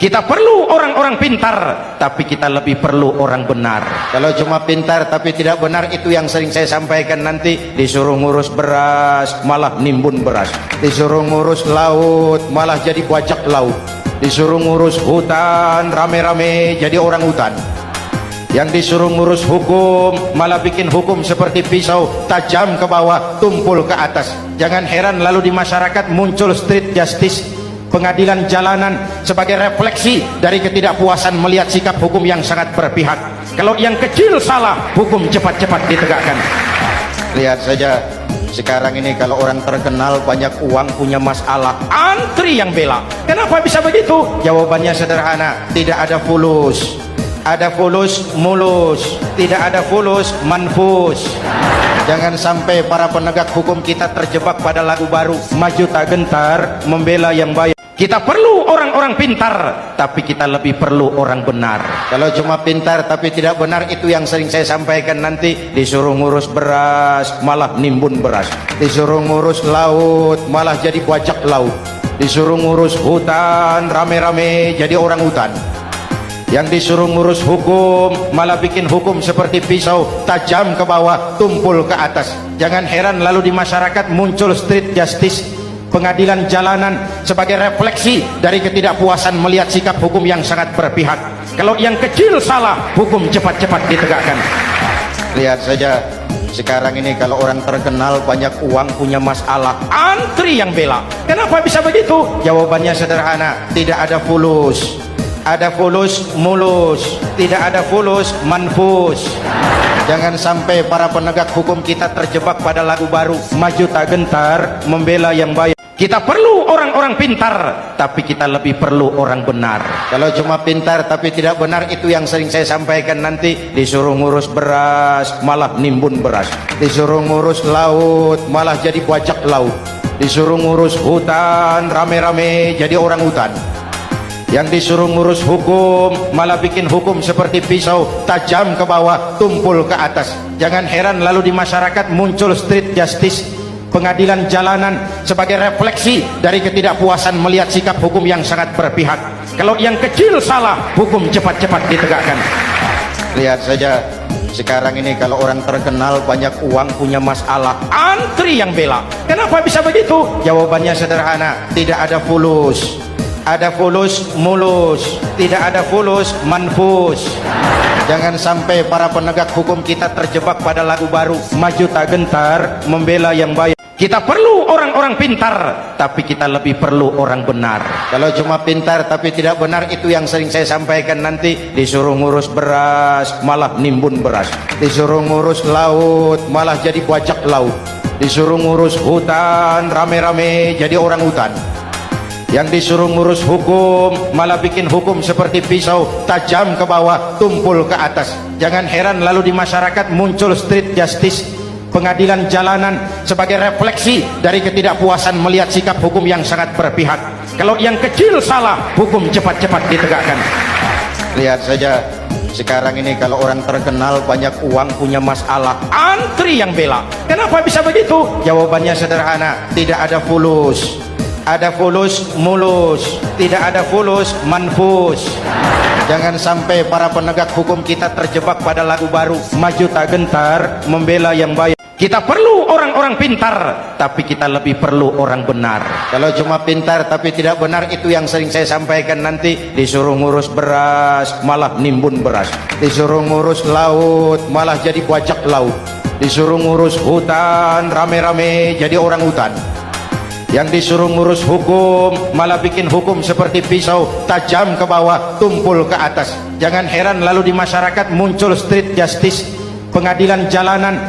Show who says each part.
Speaker 1: Kita perlu orang-orang pintar, tapi kita lebih perlu orang benar. Kalau cuma pintar tapi tidak benar, itu yang sering saya sampaikan, nanti disuruh ngurus beras malah nimbun beras, disuruh ngurus laut malah jadi bajak laut, disuruh ngurus hutan rame-rame jadi orang hutan, yang disuruh ngurus hukum malah bikin hukum seperti pisau, tajam ke bawah, tumpul ke atas. Jangan heran lalu di masyarakat muncul street justice, pengadilan jalanan, sebagai refleksi dari ketidakpuasan melihat sikap hukum yang sangat berpihak. Kalau yang kecil salah, hukum cepat-cepat ditegakkan. Lihat saja sekarang ini, kalau orang terkenal banyak uang punya masalah, antri yang bela. Kenapa bisa begitu? Jawabannya sederhana, tidak ada fulus. Ada fulus mulus, tidak ada fulus manfus. Jangan sampai para penegak hukum kita terjebak pada lagu baru, maju tak gentar membela yang baik. Kita perlu orang-orang pintar, tapi kita lebih perlu orang benar. Kalau cuma pintar tapi tidak benar, itu yang sering saya sampaikan, nanti disuruh ngurus beras malah nimbun beras, disuruh ngurus laut malah jadi bajak laut, disuruh ngurus hutan rame-rame jadi orang hutan, yang disuruh ngurus hukum malah bikin hukum seperti pisau, tajam ke bawah, tumpul ke atas. Jangan heran lalu di masyarakat muncul street justice, pengadilan jalanan, sebagai refleksi dari ketidakpuasan melihat sikap hukum yang sangat berpihak. Kalau yang kecil salah, hukum cepat-cepat ditegakkan. Lihat saja sekarang ini, kalau orang terkenal banyak uang punya masalah, antri yang bela. Kenapa bisa begitu? Jawabannya sederhana, tidak ada fulus. Ada fulus mulus, tidak ada fulus manfus. Jangan sampai para penegak hukum kita terjebak pada lagu baru, maju tak gentar membela yang baik. Kita perlu orang-orang pintar, tapi kita lebih perlu orang benar. Kalau cuma pintar tapi tidak benar, itu yang sering saya sampaikan, nanti disuruh ngurus beras malah nimbun beras, disuruh ngurus laut malah jadi bajak laut, disuruh ngurus hutan rame-rame jadi orang hutan, yang disuruh ngurus hukum malah bikin hukum seperti pisau, tajam ke bawah, tumpul ke atas. Jangan heran lalu di masyarakat muncul street justice, pengadilan jalanan, sebagai refleksi dari ketidakpuasan melihat sikap hukum yang sangat berpihak. Kalau yang kecil salah, hukum cepat-cepat ditegakkan. Lihat saja sekarang ini, kalau orang terkenal banyak uang punya masalah, antri yang bela. Kenapa bisa begitu? Jawabannya sederhana, tidak ada fulus. Ada fulus mulus, tidak ada fulus manfus. Jangan sampai para penegak hukum kita terjebak pada lagu baru, maju tak gentar membela yang baik. Kita perlu orang-orang pintar, tapi kita lebih perlu orang benar. Kalau cuma pintar tapi tidak benar, itu yang sering saya sampaikan, nanti disuruh ngurus beras malah nimbun beras, disuruh ngurus laut malah jadi bajak laut, disuruh ngurus hutan rame-rame jadi orang hutan, yang disuruh ngurus hukum malah bikin hukum seperti pisau, tajam ke bawah, tumpul ke atas. Jangan heran lalu di masyarakat muncul street justice, pengadilan jalanan, sebagai refleksi dari ketidakpuasan melihat sikap hukum yang sangat berpihak. Kalau yang kecil salah, hukum cepat-cepat ditegakkan. Lihat saja sekarang ini, kalau orang terkenal banyak uang punya masalah, antri yang bela. Kenapa bisa begitu? Jawabannya sederhana, tidak ada fulus. Ada fulus mulus, tidak ada fulus manfus. Jangan sampai para penegak hukum kita terjebak pada lagu baru, maju tak gentar membela yang baik. Kita perlu orang-orang pintar, tapi kita lebih perlu orang benar. Kalau cuma pintar tapi tidak benar, itu yang sering saya sampaikan, nanti disuruh ngurus beras malah nimbun beras, disuruh ngurus laut malah jadi bajak laut, disuruh ngurus hutan rame-rame jadi orang hutan, yang disuruh ngurus hukum malah bikin hukum seperti pisau, tajam ke bawah, tumpul ke atas. Jangan heran lalu di masyarakat muncul street justice, pengadilan jalanan,